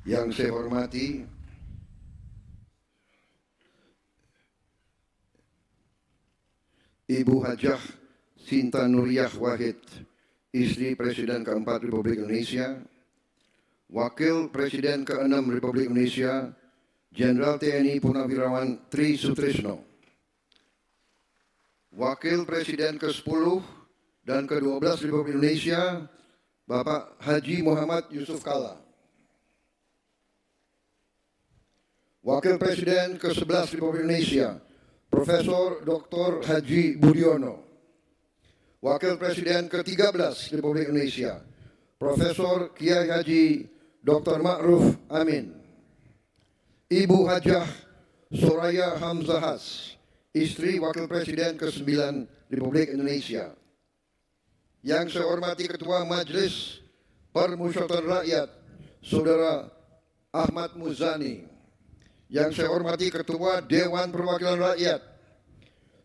Yang saya hormati Ibu Hajah Sinta Nuriyah Wahid, istri Presiden keempat Republik Indonesia, Wakil Presiden ke-6 Republik Indonesia, Jenderal TNI Purnawirawan Tri Sutrisno, Wakil Presiden ke-10 dan ke-12 Republik Indonesia, Bapak Haji Muhammad Yusuf Kalla, Wakil Presiden ke-11 Republik Indonesia, Profesor Dr. Haji Budiono, Wakil Presiden ke-13 Republik Indonesia, Profesor Kiai Haji Dr. Ma'ruf Amin, Ibu Hajah Soraya Hamzahas, istri Wakil Presiden ke-9 Republik Indonesia. Yang saya hormati Ketua Majelis Permusyawaratan Rakyat, Saudara Ahmad Muzani. Yang saya hormati Ketua Dewan Perwakilan Rakyat,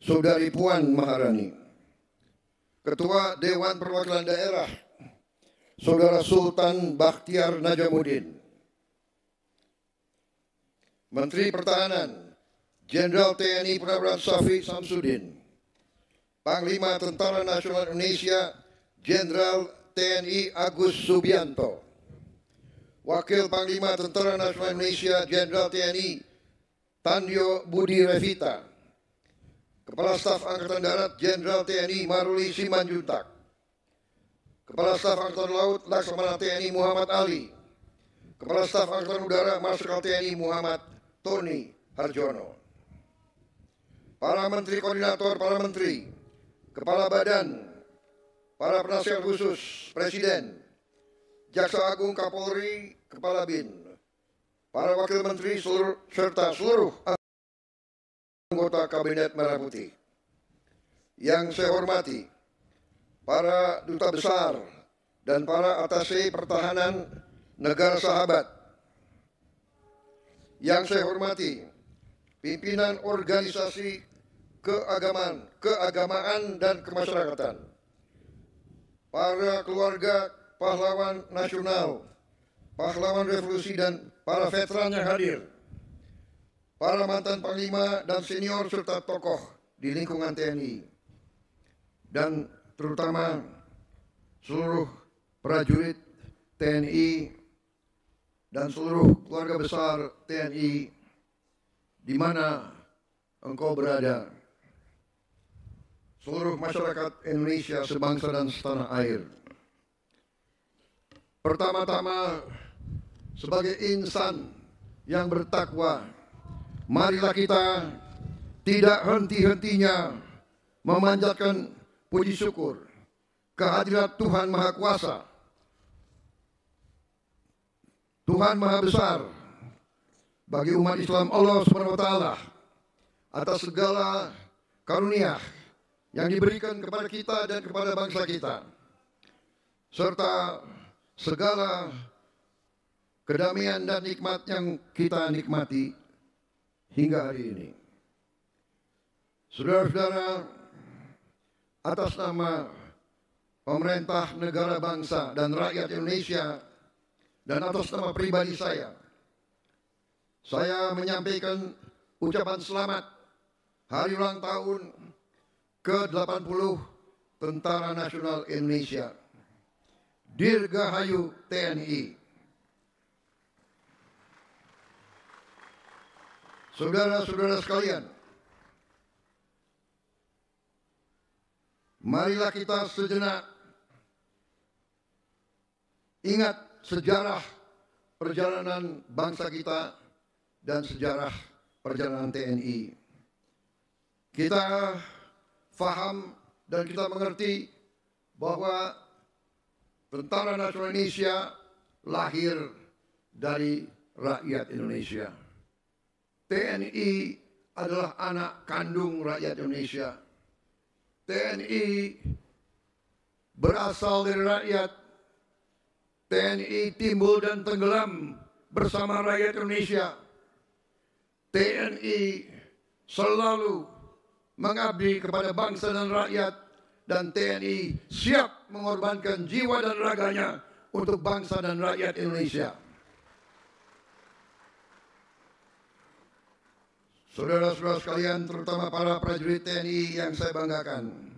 Saudari Puan Maharani. Ketua Dewan Perwakilan Daerah, Saudara Sultan Bakhtiar Najamuddin. Menteri Pertahanan, Jenderal TNI Purnawirawan Shafie Samsudin. Panglima Tentara Nasional Indonesia, Jenderal TNI Agus Subianto. Wakil Panglima Tentara Nasional Indonesia, Jenderal TNI Tandio Budi Revita. Kepala Staf Angkatan Darat, Jenderal TNI Maruli Simanjuntak. Kepala Staf Angkatan Laut, Laksamana TNI Muhammad Ali. Kepala Staf Angkatan Udara, Marsikal TNI Muhammad Tony Harjono. Para Menteri Koordinator, para Menteri, Kepala Badan, para penasihat khusus Presiden, Jaksa Agung Kapolri, Kepala BIN, para Wakil Menteri serta seluruh anggota Kabinet Merah Putih. Yang saya hormati para duta besar dan para atase pertahanan negara sahabat. Yang saya hormati pimpinan organisasi keagamaan dan kemasyarakatan, para keluarga pahlawan nasional, pahlawan revolusi dan para veteran yang hadir, para mantan panglima dan senior serta tokoh di lingkungan TNI, dan terutama seluruh prajurit TNI dan seluruh keluarga besar TNI di mana engkau berada, seluruh masyarakat Indonesia sebangsa dan setanah air. Pertama-tama, sebagai insan yang bertakwa, marilah kita tidak henti-hentinya memanjatkan puji syukur kehadirat Tuhan Maha Kuasa, Tuhan Maha Besar, bagi umat Islam Allah Subhanahu wa Ta'ala atas segala karunia yang diberikan kepada kita dan kepada bangsa kita, serta segala kedamaian dan nikmat yang kita nikmati hingga hari ini. Saudara-saudara, atas nama pemerintah negara bangsa dan rakyat Indonesia dan atas nama pribadi saya menyampaikan ucapan selamat hari ulang tahun ke-80 Tentara Nasional Indonesia. Dirgahayu TNI. Saudara-saudara sekalian, marilah kita sejenak ingat sejarah perjalanan bangsa kita dan sejarah perjalanan TNI. Kita faham dan kita mengerti bahwa Tentara Nasional Indonesia lahir dari rakyat Indonesia. TNI adalah anak kandung rakyat Indonesia. TNI berasal dari rakyat. TNI timbul dan tenggelam bersama rakyat Indonesia. TNI selalu mengabdi kepada bangsa dan rakyat, dan TNI siap mengorbankan jiwa dan raganya untuk bangsa dan rakyat Indonesia. Saudara-saudara sekalian, terutama para prajurit TNI yang saya banggakan,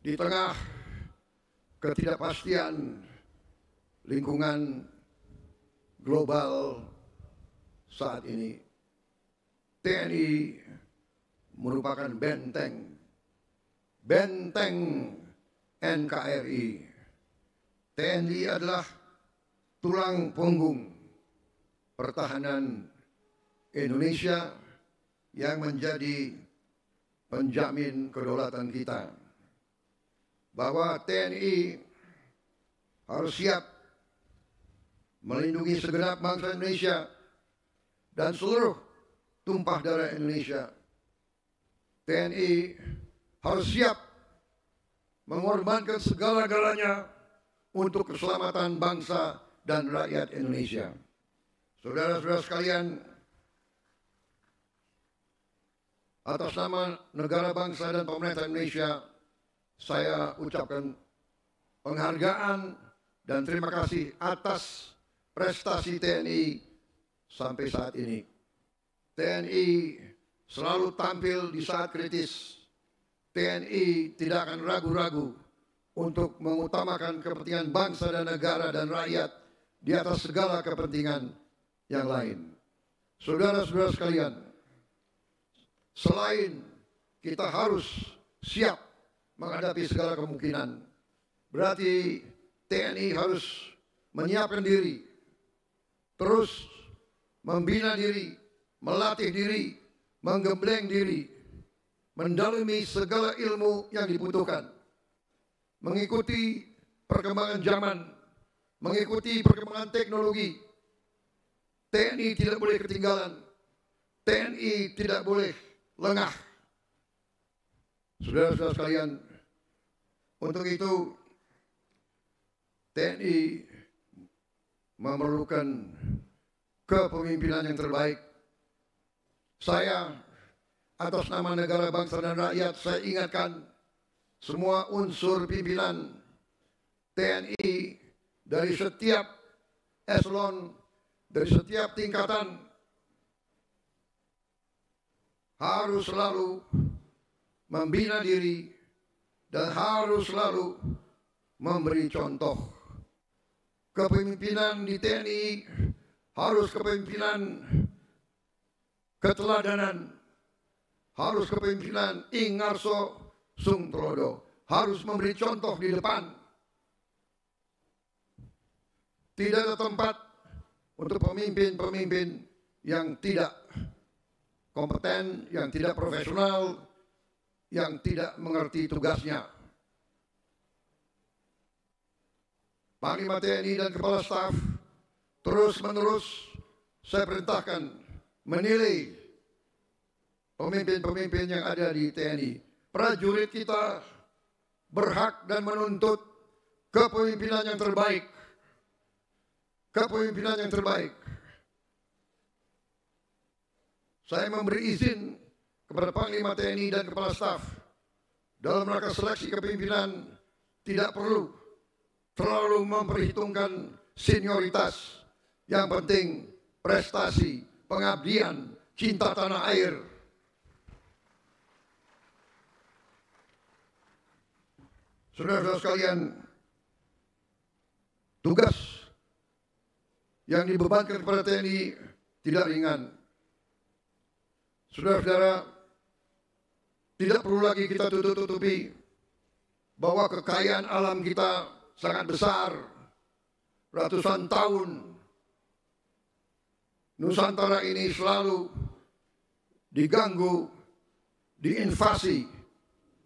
di tengah ketidakpastian lingkungan global saat ini, TNI merupakan benteng NKRI. TNI adalah tulang punggung pertahanan Indonesia yang menjadi penjamin kedaulatan kita. Bahwa TNI harus siap melindungi segenap bangsa Indonesia dan seluruh tumpah darah Indonesia. TNI harus siap mengorbankan segala-galanya untuk keselamatan bangsa dan rakyat Indonesia. Saudara-saudara sekalian, atas nama negara, bangsa, dan pemerintah Indonesia, saya ucapkan penghargaan dan terima kasih atas prestasi TNI sampai saat ini. TNI selalu tampil di saat kritis. TNI tidak akan ragu-ragu untuk mengutamakan kepentingan bangsa dan negara dan rakyat di atas segala kepentingan yang lain. Saudara-saudara sekalian, selain kita harus siap menghadapi segala kemungkinan, berarti TNI harus menyiapkan diri, terus membina diri, melatih diri, menggembleng diri, mendalami segala ilmu yang dibutuhkan, mengikuti perkembangan zaman, mengikuti perkembangan teknologi. TNI tidak boleh ketinggalan, TNI tidak boleh lengah. Saudara-saudara sekalian, untuk itu TNI memerlukan kepemimpinan yang terbaik. Saya atas nama negara, bangsa, dan rakyat, saya ingatkan semua unsur pimpinan TNI dari setiap eselon, dari setiap tingkatan, harus selalu membina diri dan harus selalu memberi contoh. Kepemimpinan di TNI harus kepemimpinan keteladanan, harus kepemimpinan Ingarso Sungtrodo, harus memberi contoh di depan. Tidak ada tempat untuk pemimpin-pemimpin yang tidak kompeten, yang tidak profesional, yang tidak mengerti tugasnya. Panglima TNI dan Kepala Staf terus-menerus saya perintahkan menilai pemimpin-pemimpin yang ada di TNI. Prajurit kita berhak dan menuntut kepemimpinan yang terbaik. Kepemimpinan yang terbaik. Saya memberi izin kepada Panglima TNI dan Kepala Staf dalam rangka seleksi kepemimpinan tidak perlu terlalu memperhitungkan senioritas. Yang penting prestasi, pengabdian, cinta tanah air. Saudara-saudara sekalian, tugas yang dibebankan kepada TNI tidak ringan. Saudara-saudara, tidak perlu lagi kita tutup-tutupi bahwa kekayaan alam kita sangat besar. Ratusan tahun Nusantara ini selalu diganggu, diinvasi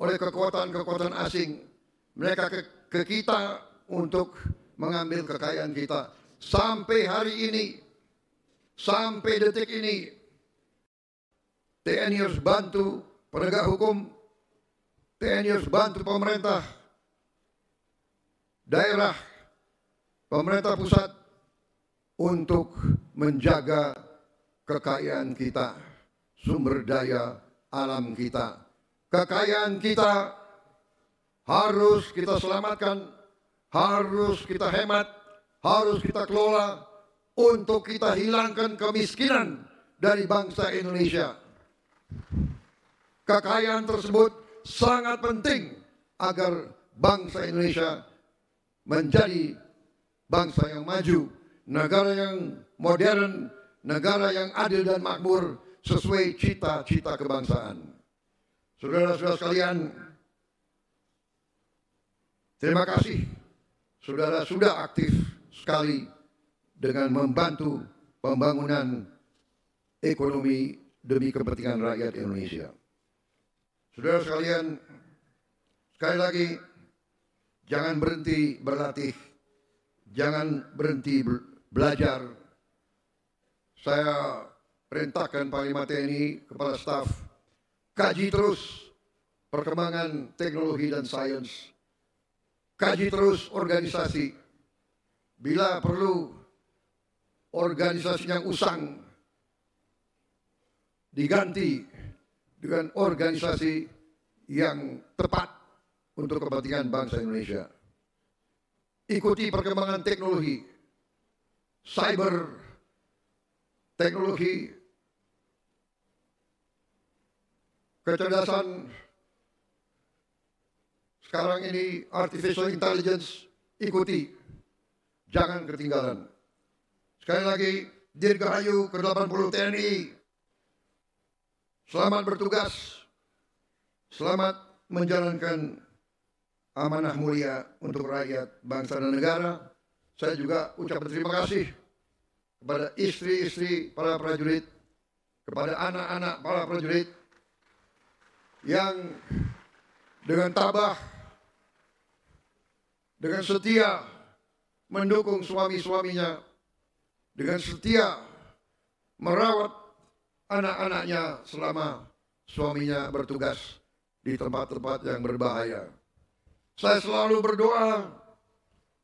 oleh kekuatan-kekuatan asing. Mereka ke kita untuk mengambil kekayaan kita. Sampai hari ini, sampai detik ini, TNI harus bantu penegak hukum, TNI harus bantu pemerintah daerah, pemerintah pusat untuk menjaga kekayaan kita, sumber daya alam kita. Kekayaan kita harus kita selamatkan, harus kita hemat, harus kita kelola untuk kita hilangkan kemiskinan dari bangsa Indonesia. Kekayaan tersebut sangat penting agar bangsa Indonesia menjadi bangsa yang maju, negara yang modern, negara yang adil dan makmur sesuai cita-cita kebangsaan. Saudara-saudara sekalian, terima kasih saudara sudah aktif sekali dengan membantu pembangunan ekonomi demi kepentingan rakyat Indonesia. Saudara sekalian, sekali lagi, jangan berhenti berlatih, jangan berhenti belajar. Saya perintahkan Panglima TNI, Kepala Staf, kaji terus perkembangan teknologi dan sains. Kaji terus organisasi. Bila perlu organisasi yang usang diganti dengan organisasi yang tepat untuk kepentingan bangsa Indonesia. Ikuti perkembangan teknologi, cyber, teknologi, kecerdasan, sekarang ini artificial intelligence, ikuti, jangan ketinggalan. Sekali lagi, Dirgahayu ke-80 TNI, selamat bertugas, selamat menjalankan amanah mulia untuk rakyat, bangsa dan negara. Saya juga ucapkan terima kasih kepada istri-istri para prajurit, kepada anak-anak para prajurit yang dengan tabah, dengan setia mendukung suami-suaminya, dengan setia merawat anak-anaknya selama suaminya bertugas di tempat-tempat yang berbahaya. Saya selalu berdoa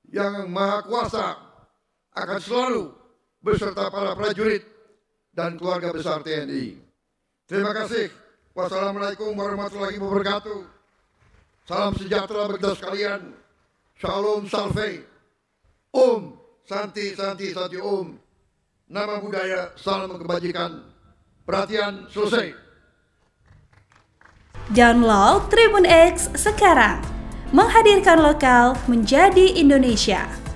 yang Maha Kuasa akan selalu beserta para prajurit dan keluarga besar TNI. Terima kasih. Wassalamualaikum warahmatullahi wabarakatuh. Salam sejahtera bagi kita sekalian. Shalom Salve. Om Santi Santi Santi Om. Nama budaya, salam kebajikan. Perhatian, selesai. Download Tribun X sekarang. Menghadirkan lokal menjadi Indonesia.